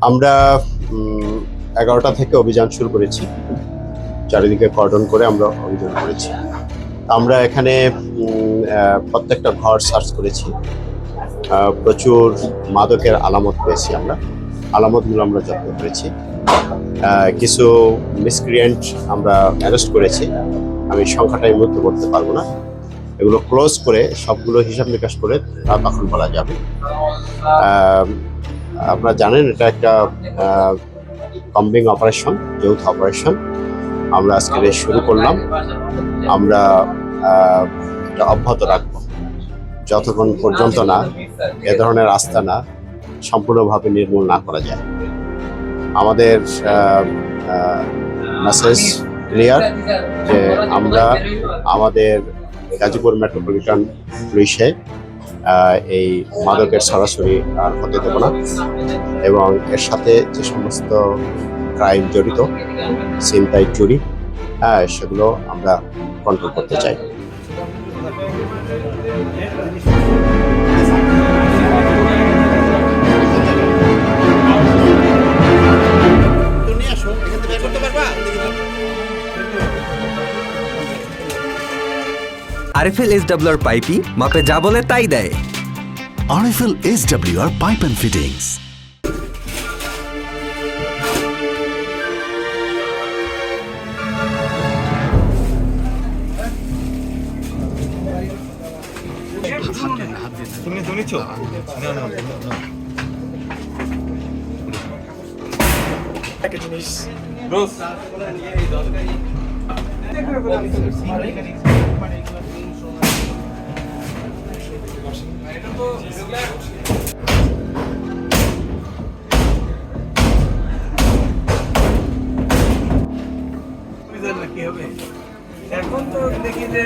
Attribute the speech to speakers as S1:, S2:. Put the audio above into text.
S1: আমরা 11টা থেকে অভিযান শুরু করেছি। চারিদিকে কর্ডন করে আমরা অভিযান করেছি। আমরা এখানে প্রত্যেকটা ঘর সার্চ করেছি। প্রচুর মাদকের আলামত পেয়েছি। আলামতগুলো আমরা যত্ন করেছি। কিছু মিসক্রিয়েন্ট আমরা অ্যারেস্ট করেছি। আমি সংখ্যাটা এই মুহূর্তে বলতে পারবো না। এগুলো ক্লোজ করে সবগুলো হিসাব নিকাশ করে তা তখন বলা যাবে। আপনারা জানেন এটা একটা কম্বিং অপারেশন, যৌথ অপারেশন। আমরা আজকে শুরু করলাম। আমরা এটা অব্যাহত রাখবো যতক্ষণ পর্যন্ত না এ ধরনের আস্তানা সম্পূর্ণভাবে নির্মূল না করা যায়। আমাদের মেসেজ ক্লিয়ার যে আমরা আমাদের গাজীপুর মেট্রোপলিটন পুলিশে এই মাদকের সরাসরি আর হতে দেব না, এবং এর সাথে যে সমস্ত ক্রাইম জড়িত, ছিনতাই, চুরি, সেগুলো আমরা কন্ট্রোল করতে চাই।
S2: আরএফএল SWR পাইপি মাপে যা বলে তাই দেয়।
S3: RFL SWR Pipe and Fittings.
S4: এখন তো দেখি যে